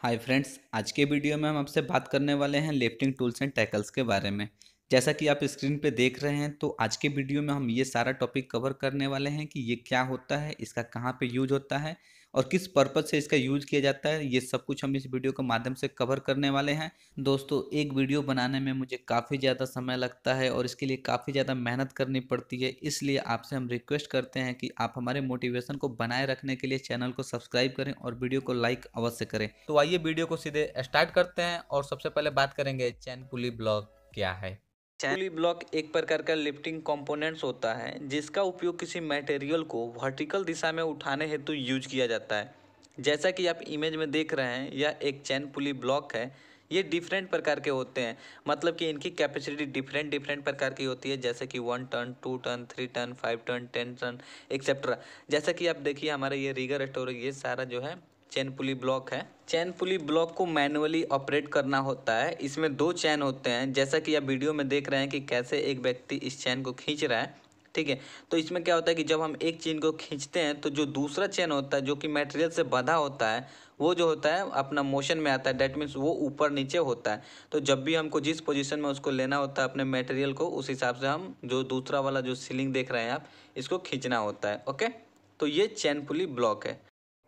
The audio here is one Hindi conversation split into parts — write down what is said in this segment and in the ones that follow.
हाय फ्रेंड्स, आज के वीडियो में हम आपसे बात करने वाले हैं लिफ्टिंग टूल्स एंड टैकल्स के बारे में। जैसा कि आप स्क्रीन पे देख रहे हैं, तो आज के वीडियो में हम ये सारा टॉपिक कवर करने वाले हैं कि ये क्या होता है, इसका कहाँ पे यूज होता है और किस पर्पज़ से इसका यूज किया जाता है। ये सब कुछ हम इस वीडियो के माध्यम से कवर करने वाले हैं। दोस्तों, एक वीडियो बनाने में मुझे काफ़ी ज़्यादा समय लगता है और इसके लिए काफ़ी ज़्यादा मेहनत करनी पड़ती है। इसलिए आपसे हम रिक्वेस्ट करते हैं कि आप हमारे मोटिवेशन को बनाए रखने के लिए चैनल को सब्सक्राइब करें और वीडियो को लाइक अवश्य करें। तो आइए वीडियो को सीधे स्टार्ट करते हैं और सबसे पहले बात करेंगे चैन पुली ब्लॉक क्या है। चैन पुली ब्लॉक एक प्रकार का लिफ्टिंग कंपोनेंट्स होता है जिसका उपयोग किसी मटेरियल को वर्टिकल दिशा में उठाने हेतु यूज किया जाता है। जैसा कि आप इमेज में देख रहे हैं, यह एक चैन पुली ब्लॉक है। ये डिफरेंट प्रकार के होते हैं, मतलब कि इनकी कैपेसिटी डिफरेंट डिफरेंट प्रकार की होती है, जैसे कि 1 ton, 2 ton, 3 ton, 5 ton, 10 ton etcetera. जैसा कि आप देखिए, हमारा ये रीगर स्टोर, ये सारा जो है चैन पुली ब्लॉक है। चैन पुली ब्लॉक को मैनुअली ऑपरेट करना होता है। इसमें दो चैन होते हैं, जैसा कि आप वीडियो में देख रहे हैं कि कैसे एक व्यक्ति इस चैन को खींच रहा है। ठीक है, तो इसमें क्या होता है कि जब हम एक चेन को खींचते हैं तो जो दूसरा चेन होता है जो कि मटेरियल से बंधा होता है, वो जो होता है अपना मोशन में आता है। डैट मीन्स वो ऊपर नीचे होता है। तो जब भी हमको जिस पोजीशन में उसको लेना होता है अपने मटेरियल को, उस हिसाब से हम जो दूसरा वाला जो सीलिंग देख रहे हैं आप, इसको खींचना होता है। ओके, तो ये चैन पुली ब्लॉक है।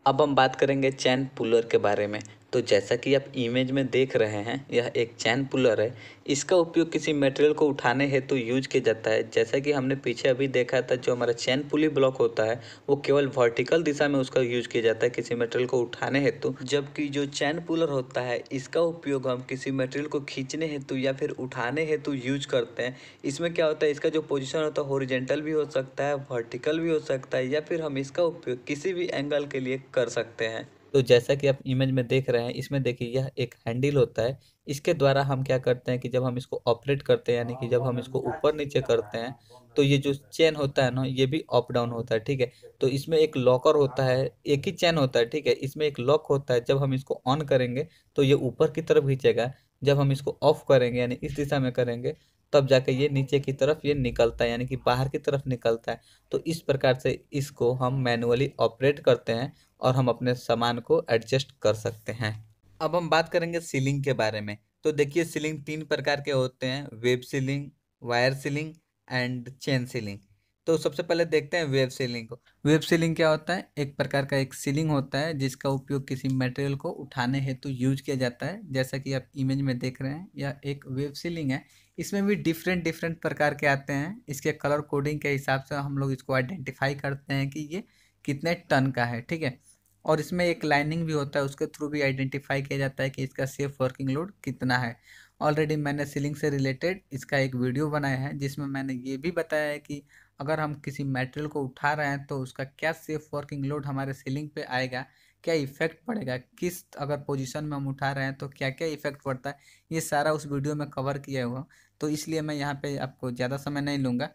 अब हम बात करेंगे चैन पुलर के बारे में। तो जैसा कि आप इमेज में देख रहे हैं, यह एक चैन पुलर है। इसका उपयोग किसी मटेरियल को उठाने हेतु यूज किया जाता है। जैसा कि हमने पीछे अभी देखा था, जो हमारा चैन पुली ब्लॉक होता है वो केवल वर्टिकल दिशा में उसका यूज किया जाता है किसी मटेरियल को उठाने हेतु, जबकि जो चैन पुलर होता है इसका उपयोग हम किसी मटेरियल को खींचने हेतु या फिर उठाने हेतु यूज करते हैं। इसमें क्या होता है, इसका जो पोजीशन होता है हॉरिजॉन्टल भी हो सकता है, वर्टिकल भी हो सकता है, या फिर हम इसका उपयोग किसी भी एंगल के लिए कर सकते हैं। तो जैसा कि आप इमेज में देख रहे हैं, इसमें देखिए यह एक हैंडल होता है। इसके द्वारा हम क्या करते हैं कि जब हम इसको ऑपरेट करते हैं, यानी कि जब हम इसको ऊपर नीचे करते हैं, तो ये जो चेन होता है ना, ये भी अप डाउन होता है। ठीक है, तो इसमें एक लॉकर होता है, एक ही चेन होता है। ठीक है, इसमें एक लॉक होता है। जब हम इसको ऑन करेंगे तो ये ऊपर की तरफ खींचेगा। जब हम इसको ऑफ करेंगे यानी इस दिशा में करेंगे, तब जाके ये नीचे की तरफ ये निकलता है, यानी कि बाहर की तरफ निकलता है। तो इस प्रकार से इसको हम मैनुअली ऑपरेट करते हैं और हम अपने सामान को एडजस्ट कर सकते हैं। अब हम बात करेंगे सीलिंग के बारे में। तो देखिए, सीलिंग तीन प्रकार के होते हैं: web ceiling, wire ceiling and chain ceiling. तो सबसे पहले देखते हैं वेब सीलिंग को। वेब सीलिंग क्या होता है? एक प्रकार का एक सीलिंग होता है जिसका उपयोग किसी मटेरियल को उठाने हेतु यूज किया जाता है। जैसा कि आप इमेज में देख रहे हैं, यह एक वेब सीलिंग है। इसमें भी डिफरेंट डिफरेंट प्रकार के आते हैं। इसके कलर कोडिंग के हिसाब से हम लोग इसको आइडेंटिफाई करते हैं कि ये कितने टन का है। ठीक है, और इसमें एक लाइनिंग भी होता है, उसके थ्रू भी आइडेंटिफाई किया जाता है कि इसका सेफ वर्किंग लोड कितना है। ऑलरेडी मैंने सीलिंग से रिलेटेड इसका एक वीडियो बनाया है जिसमें मैंने ये भी बताया है कि अगर हम किसी मटेरियल को उठा रहे हैं तो उसका क्या सेफ वर्किंग लोड हमारे सीलिंग पे आएगा, क्या इफेक्ट पड़ेगा, किस अगर पोजीशन में हम उठा रहे हैं तो क्या क्या इफेक्ट पड़ता है, ये सारा उस वीडियो में कवर किया हुआ। तो इसलिए मैं यहाँ पे आपको ज़्यादा समय नहीं लूँगा।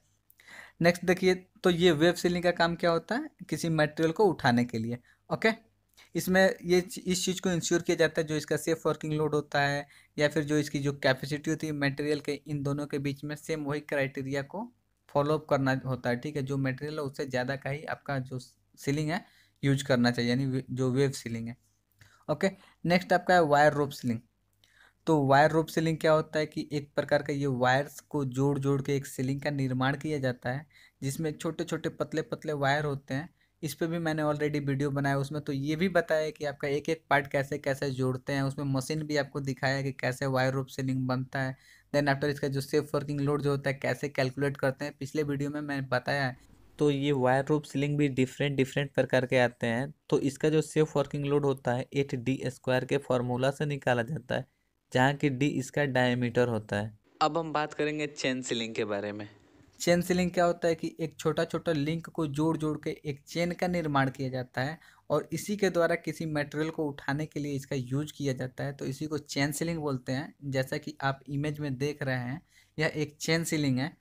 नेक्स्ट देखिए, तो ये वेब सीलिंग का काम क्या होता है? किसी मटेरियल को उठाने के लिए। ओके, इसमें इस चीज़ को इंश्योर किया जाता है जो इसका सेफ वर्किंग लोड होता है, या फिर जो इसकी जो कैपेसिटी होती है मटेरियल के, इन दोनों के बीच में सेम वही क्राइटेरिया को फॉलो अप करना होता है। ठीक है, जो मटेरियल है उससे ज़्यादा का ही आपका जो सीलिंग है यूज करना चाहिए, यानी जो वेब सीलिंग है। ओके, नेक्स्ट आपका है वायर रोप सीलिंग। तो वायर रोप सीलिंग क्या होता है कि एक प्रकार का ये वायर्स को जोड़ जोड़ के एक सीलिंग का निर्माण किया जाता है, जिसमें छोटे छोटे पतले पतले वायर होते हैं। इस पे भी मैंने ऑलरेडी वीडियो बनाया, उसमें तो ये भी बताया है कि आपका एक एक पार्ट कैसे कैसे जोड़ते हैं। उसमें मशीन भी आपको दिखाया है कि कैसे वायर रोप सीलिंग बनता है। देन आफ्टर इसका जो सेफ वर्किंग लोड जो होता है कैसे कैलकुलेट करते हैं, पिछले वीडियो में मैंने बताया है। तो ये वायर रोप सीलिंग भी डिफरेंट डिफरेंट प्रकार के आते हैं। तो इसका जो सेफ वर्किंग लोड होता है 8D² के फॉर्मूला से निकाला जाता है, जहाँ की डी इसका डायमीटर होता है। अब हम बात करेंगे चेन सीलिंग के बारे में। चेन सीलिंग क्या होता है कि एक छोटा छोटा लिंक को जोड़ जोड़ के एक चेन का निर्माण किया जाता है, और इसी के द्वारा किसी मटेरियल को उठाने के लिए इसका यूज किया जाता है। तो इसी को चेन सीलिंग बोलते हैं। जैसा कि आप इमेज में देख रहे हैं, यह एक चेन सीलिंग है।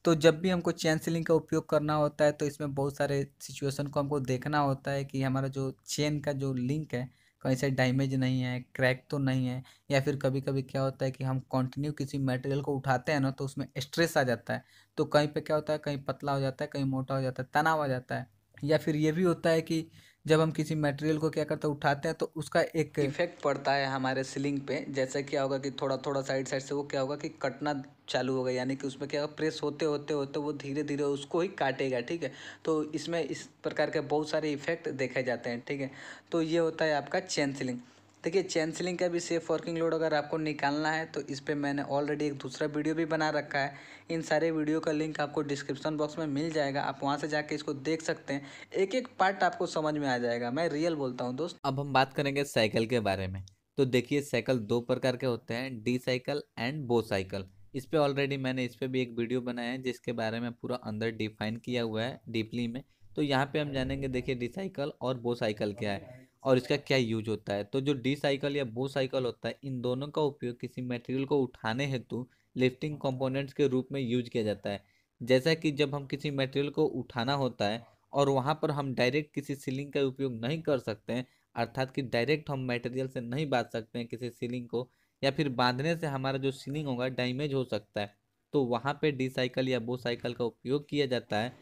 तो जब भी हमको चेन सीलिंग का उपयोग करना होता है तो इसमें बहुत सारे सिचुएशन को हमको देखना होता है कि हमारा जो चेन का जो लिंक है कहीं से डैमेज नहीं है, क्रैक तो नहीं है। या फिर कभी कभी क्या होता है कि हम कंटिन्यू किसी मटेरियल को उठाते हैं ना, तो उसमें स्ट्रेस आ जाता है। तो कहीं पे क्या होता है, कहीं पतला हो जाता है, कहीं मोटा हो जाता है, तनाव आ जाता है। या फिर ये भी होता है कि जब हम किसी मटेरियल को क्या करते हैं उठाते हैं तो उसका एक इफेक्ट पड़ता है हमारे सीलिंग पे। जैसे क्या होगा कि थोड़ा थोड़ा साइड साइड से वो क्या होगा कि कटना चालू होगा, यानी कि उसमें क्या होगा प्रेस होते होते होते वो धीरे धीरे उसको ही काटेगा, ठीक है। तो इसमें इस प्रकार के बहुत सारे इफेक्ट देखे जाते हैं, ठीक है। तो ये होता है आपका चेन सीलिंग। देखिए चेन सीलिंग का भी सेफ वर्किंग लोड अगर आपको निकालना है तो इस पर मैंने ऑलरेडी एक दूसरा वीडियो भी बना रखा है। इन सारे वीडियो का लिंक आपको डिस्क्रिप्शन बॉक्स में मिल जाएगा, आप वहाँ से जाके इसको देख सकते हैं। एक एक पार्ट आपको समझ में आ जाएगा, मैं रियल बोलता हूँ दोस्त। अब हम बात करेंगे साइकिल के बारे में। तो देखिए साइकिल दो प्रकार के होते हैं, डी साइकिल एंड बो साइकिल। इस पे ऑलरेडी मैंने इस पे भी एक वीडियो बनाया है जिसके बारे में पूरा अंदर डिफाइन किया हुआ है डीपली में। तो यहाँ पे हम जानेंगे देखिए डी साइकिल और बो साइकिल क्या है और इसका क्या यूज होता है। तो जो डी साइकिल या बो साइकिल होता है, इन दोनों का उपयोग किसी मटेरियल को उठाने हेतु लिफ्टिंग कंपोनेंट्स के रूप में यूज किया जाता है। जैसा कि जब हम किसी मटेरियल को उठाना होता है और वहाँ पर हम डायरेक्ट किसी सीलिंग का उपयोग नहीं कर सकते हैं, अर्थात कि डायरेक्ट हम मटेरियल से नहीं बांध सकते हैं किसी सीलिंग को, या फिर बांधने से हमारा जो सीलिंग होगा डैमेज हो सकता है, तो वहाँ पे डी साइकिल या बो साइकिल का उपयोग किया जाता है।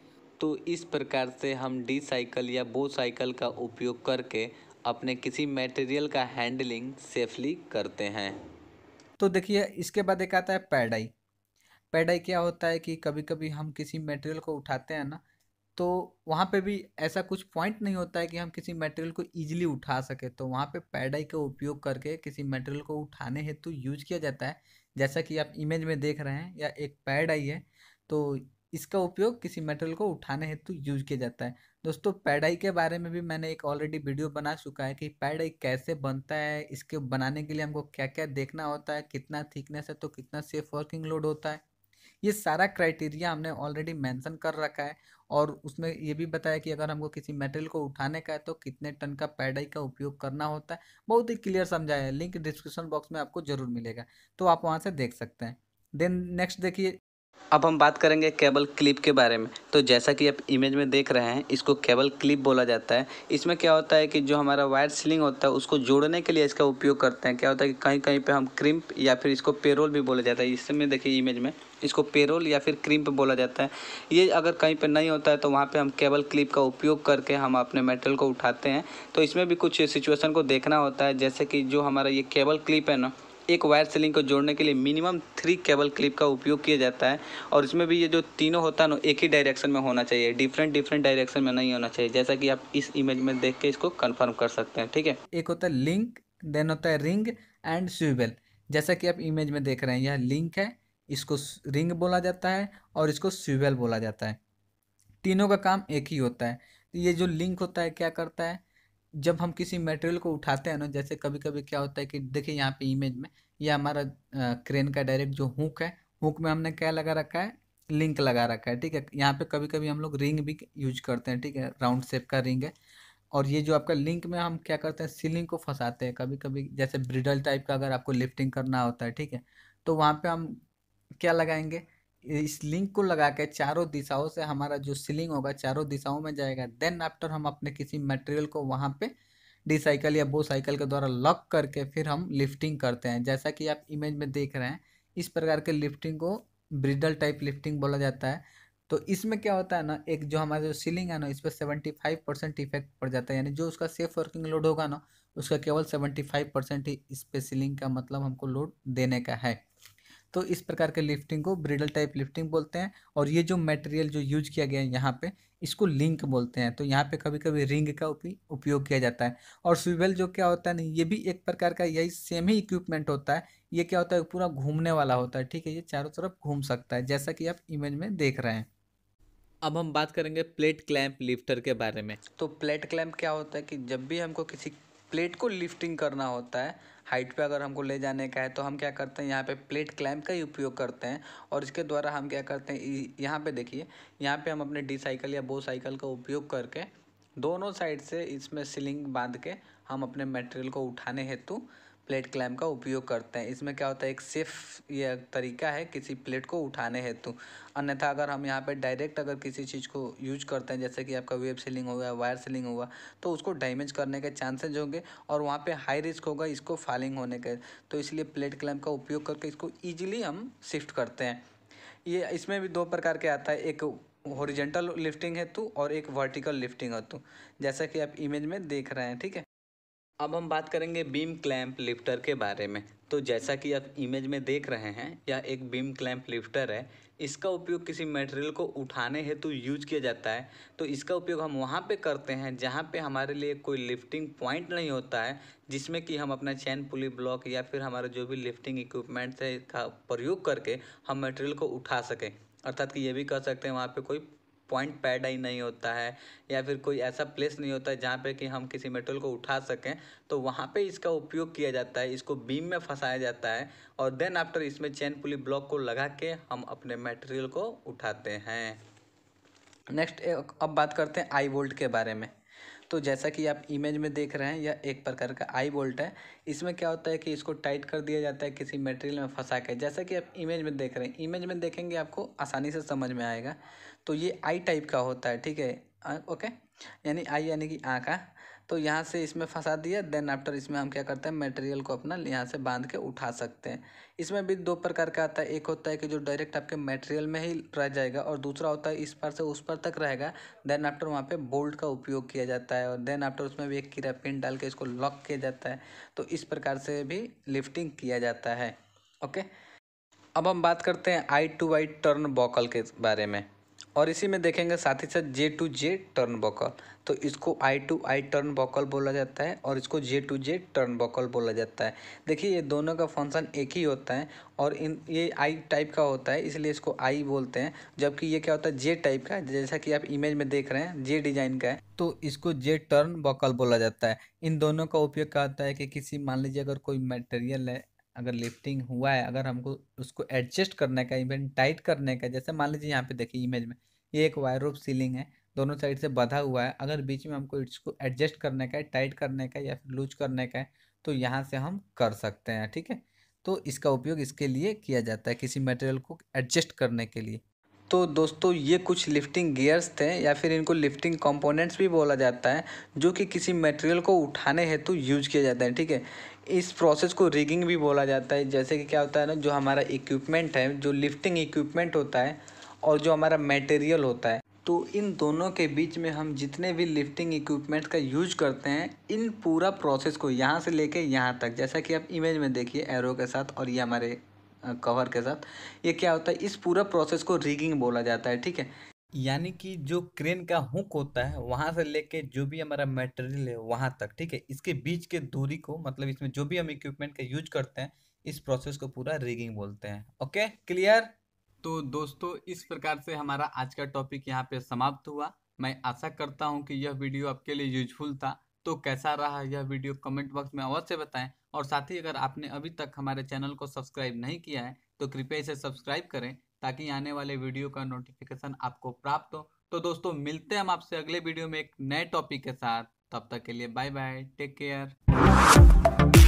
तो इस प्रकार से हम डी साइकिल या बो साइकिल का उपयोग करके अपने किसी मटेरियल का हैंडलिंग सेफली करते हैं। तो देखिए इसके बाद एक आता है पैडाई। पैडाई क्या होता है कि कभी कभी हम किसी मटेरियल को उठाते हैं ना, तो वहाँ पे भी ऐसा कुछ पॉइंट नहीं होता है कि हम किसी मटेरियल को इजीली उठा सके, तो वहाँ पे पैडाई का उपयोग करके किसी मटेरियल को उठाने हेतु यूज किया जाता है। जैसा कि आप इमेज में देख रहे हैं, या एक पैडाई है, तो इसका उपयोग किसी मटेरियल को उठाने हेतु यूज किया जाता है। दोस्तों पैडाई के बारे में भी मैंने एक ऑलरेडी वीडियो बना चुका है कि पैडाई कैसे बनता है, इसके बनाने के लिए हमको क्या क्या देखना होता है, कितना थिकनेस है तो कितना सेफ वर्किंग लोड होता है, ये सारा क्राइटेरिया हमने ऑलरेडी मेंशन कर रखा है। और उसमें ये भी बताया कि अगर हमको किसी मेटेरियल को उठाने का है तो कितने टन का पैडाई का उपयोग करना होता है, बहुत ही क्लियर समझाया है। लिंक डिस्क्रिप्शन बॉक्स में आपको जरूर मिलेगा, तो आप वहाँ से देख सकते हैं। देन नेक्स्ट देखिए, अब हम बात करेंगे केबल क्लिप के बारे में। तो जैसा कि आप इमेज में देख रहे हैं, इसको केबल क्लिप बोला जाता है। इसमें क्या होता है कि जो हमारा वायर सीलिंग होता है उसको जोड़ने के लिए इसका उपयोग करते हैं। क्या होता है कि कहीं कहीं पे हम क्रिम्प या फिर इसको पेरोल भी बोला जाता है। इसमें देखिए इमेज में इसको पेरोल या फिर क्रिम्प बोला जाता है। ये अगर कहीं पे नहीं होता है तो वहाँ पे हम केबल क्लिप का उपयोग करके हम अपने मेटेरियल को उठाते हैं। तो इसमें भी कुछ सिचुएशन को देखना होता है, जैसे कि जो हमारा ये केबल क्लिप है ना, एक वायर सीलिंग को जोड़ने के लिए मिनिमम 3 केबल क्लिप का उपयोग किया जाता है। और इसमें भी ये जो तीनों होता है ना, एक ही डायरेक्शन में होना चाहिए, डिफरेंट डिफरेंट डायरेक्शन में नहीं होना चाहिए, जैसा कि आप इस इमेज में देख के इसको कंफर्म कर सकते हैं, ठीक है। एक होता है लिंक, देन होता है रिंग एंड स्विवेल। जैसा कि आप इमेज में देख रहे हैं, यह लिंक है, इसको रिंग बोला जाता है और इसको स्विवेल बोला जाता है। तीनों का काम एक ही होता है। तो ये जो लिंक होता है क्या करता है, जब हम किसी मटेरियल को उठाते हैं ना, जैसे कभी कभी क्या होता है कि देखिए यहाँ पे इमेज में ये हमारा क्रेन का डायरेक्ट जो हुक है, हुक में हमने क्या लगा रखा है, लिंक लगा रखा है, ठीक है। यहाँ पे कभी कभी हम लोग रिंग भी यूज करते हैं, ठीक है, राउंड शेप का रिंग है। और ये जो आपका लिंक में हम क्या करते हैं, सीलिंग को फंसाते हैं कभी कभी, जैसे ब्रिडल टाइप का अगर आपको लिफ्टिंग करना होता है, ठीक है, तो वहाँ पे हम क्या लगाएंगे, इस लिंक को लगा के चारों दिशाओं से हमारा जो सीलिंग होगा चारों दिशाओं में जाएगा। देन आफ्टर हम अपने किसी मटेरियल को वहाँ पे डी साइकिल या बो साइकिल के द्वारा लॉक करके फिर हम लिफ्टिंग करते हैं। जैसा कि आप इमेज में देख रहे हैं, इस प्रकार के लिफ्टिंग को ब्रिडल टाइप लिफ्टिंग बोला जाता है। तो इसमें क्या होता है ना, एक जो हमारा जो सीलिंग है ना, इस पर 75% इफेक्ट पड़ जाता है, यानी जो उसका सेफ वर्किंग लोड होगा ना, उसका केवल 75% ही इस पे सीलिंग का मतलब हमको लोड देने का है। तो इस प्रकार के लिफ्टिंग को ब्रिडल टाइप लिफ्टिंग बोलते हैं। और ये जो मटेरियल जो यूज किया गया है यहाँ पे, इसको लिंक बोलते हैं। तो यहाँ पे कभी कभी रिंग का उपयोग किया जाता है। और स्विवेल जो क्या होता है ना, ये भी एक प्रकार का यही सेम ही इक्विपमेंट होता है। ये क्या होता है, पूरा घूमने वाला होता है, ठीक है, ये चारों तरफ घूम सकता है, जैसा कि आप इमेज में देख रहे हैं। अब हम बात करेंगे प्लेट क्लैंप लिफ्टर के बारे में। तो प्लेट क्लैंप क्या होता है कि जब भी हमको किसी प्लेट को लिफ्टिंग करना होता है, हाइट पे अगर हमको ले जाने का है, तो हम क्या करते हैं, यहाँ पे प्लेट क्लैंप का ही उपयोग करते हैं। और इसके द्वारा हम क्या करते हैं, यहाँ पे देखिए, यहाँ पे हम अपने डी साइकिल या बो साइकिल का उपयोग करके दोनों साइड से इसमें सीलिंग बांध के हम अपने मटेरियल को उठाने हेतु प्लेट क्लैंप का उपयोग करते हैं। इसमें क्या होता है, एक सेफ ये तरीका है किसी प्लेट को उठाने हेतु। अन्यथा अगर हम यहाँ पे डायरेक्ट अगर किसी चीज़ को यूज करते हैं, जैसे कि आपका वेब सीलिंग हो गया, वायर सीलिंग हुआ, तो उसको डैमेज करने के चांसेज होंगे और वहाँ पे हाई रिस्क होगा इसको फॉलिंग होने के। तो इसलिए प्लेट क्लैंप का उपयोग करके इसको ईजिली हम शिफ्ट करते हैं। ये इसमें भी दो प्रकार के आता है, एक हॉरिजॉन्टल लिफ्टिंग हेतु और एक वर्टिकल लिफ्टिंग हेतु, जैसा कि आप इमेज में देख रहे हैं। ठीक है, अब हम बात करेंगे बीम क्लैंप लिफ्टर के बारे में। तो जैसा कि आप इमेज में देख रहे हैं, यह एक बीम क्लैंप लिफ्टर है। इसका उपयोग किसी मटेरियल को उठाने हेतु यूज किया जाता है। तो इसका उपयोग हम वहाँ पे करते हैं जहाँ पे हमारे लिए कोई लिफ्टिंग पॉइंट नहीं होता है, जिसमें कि हम अपना चैन पुली ब्लॉक या फिर हमारा जो भी लिफ्टिंग इक्विपमेंट्स है का प्रयोग करके हम मटेरियल को उठा सकें। अर्थात कि ये भी कह सकते हैं वहाँ पे कोई पॉइंट पैड ही नहीं होता है या फिर कोई ऐसा प्लेस नहीं होता है जहाँ पे कि हम किसी मेटल को उठा सकें। तो वहाँ पे इसका उपयोग किया जाता है, इसको बीम में फंसाया जाता है और देन आफ्टर इसमें चैन पुली ब्लॉक को लगा के हम अपने मटेरियल को उठाते हैं। नेक्स्ट अब बात करते हैं आई बोल्ट के बारे में। तो जैसा कि आप इमेज में देख रहे हैं, यह एक प्रकार का आई बोल्ट है। इसमें क्या होता है कि इसको टाइट कर दिया जाता है किसी मटेरियल में फंसा के, जैसा कि आप इमेज में देख रहे हैं। इमेज में देखेंगे आपको आसानी से समझ में आएगा। तो ये आई टाइप का होता है, ठीक है, ओके, यानी आई यानी कि आँख। तो यहाँ से इसमें फंसा दिया, देन आफ्टर इसमें हम क्या करते हैं, मटेरियल को अपना यहाँ से बांध के उठा सकते हैं। इसमें भी दो प्रकार का आता है, एक होता है कि जो डायरेक्ट आपके मटेरियल में ही रह जाएगा और दूसरा होता है इस पार से उस पार तक रहेगा। देन आफ्टर वहाँ पे बोल्ट का उपयोग किया जाता है और देन आफ्टर उसमें भी एक कीड़ा पिन डाल के इसको लॉक किया जाता है। तो इस प्रकार से भी लिफ्टिंग किया जाता है। ओके, अब हम बात करते हैं आई टू आई टर्न बॉकल के बारे में और इसी में देखेंगे साथ ही साथ जे टू जे टर्न बॉकल। तो इसको आई टू आई टर्न बॉकल बोला जाता है और इसको जे टू जे टर्न बॉकल बोला जाता है। देखिए ये दोनों का फंक्शन एक ही होता है और ये आई टाइप का होता है इसलिए इसको आई बोलते हैं, जबकि ये क्या होता है जे टाइप का, जैसा कि आप इमेज में देख रहे हैं जे डिजाइन का है, तो इसको जे टर्न बॉकल बोला जाता है। इन दोनों का उपयोग क्या होता है कि किसी, मान लीजिए अगर कोई मटेरियल है, अगर लिफ्टिंग हुआ है, अगर हमको उसको एडजस्ट करने का, इवन टाइट करने का, जैसे मान लीजिए यहाँ पे देखिए इमेज में ये एक वायर रूफ सीलिंग है, दोनों साइड से बंधा हुआ है। अगर बीच में हमको इसको एडजस्ट करने का है, टाइट करने का है या फिर लूज करने का है, तो यहाँ से हम कर सकते हैं। ठीक है, तो इसका उपयोग इसके लिए किया जाता है, किसी मटेरियल को एडजस्ट करने के लिए। तो दोस्तों ये कुछ लिफ्टिंग गियर्स थे या फिर इनको लिफ्टिंग कंपोनेंट्स भी बोला जाता है, जो कि किसी मटेरियल को उठाने हेतु यूज किया जाता है। ठीक है, इस प्रोसेस को रिगिंग भी बोला जाता है। जैसे कि क्या होता है ना, जो हमारा इक्विपमेंट है, जो लिफ्टिंग इक्विपमेंट होता है और जो हमारा मटेरियल होता है, तो इन दोनों के बीच में हम जितने भी लिफ्टिंग इक्विपमेंट्स का यूज करते हैं, इन पूरा प्रोसेस को यहाँ से लेके यहाँ तक, जैसा कि आप इमेज में देखिए एरो के साथ और ये हमारे कवर के साथ, ये क्या होता है, इस पूरा प्रोसेस को रिगिंग बोला जाता है। ठीक है, यानी कि जो क्रेन का हुक होता है वहां से लेके जो भी हमारा मटेरियल है वहां तक, ठीक है, इसके बीच के दूरी को, मतलब इसमें जो भी हम इक्विपमेंट का यूज करते हैं, इस प्रोसेस को पूरा रिगिंग बोलते हैं। Okay, clear. तो दोस्तों इस प्रकार से हमारा आज का टॉपिक यहाँ पे समाप्त हुआ। मैं आशा करता हूँ कि यह वीडियो आपके लिए यूजफुल था। तो कैसा रहा यह वीडियो कमेंट बॉक्स में अवश्य बताएं और साथ ही अगर आपने अभी तक हमारे चैनल को सब्सक्राइब नहीं किया है तो कृपया इसे सब्सक्राइब करें, ताकि आने वाले वीडियो का नोटिफिकेशन आपको प्राप्त हो। तो दोस्तों मिलते हैं हम आपसे अगले वीडियो में एक नए टॉपिक के साथ। तब तक के लिए बाय बाय, टेक केयर।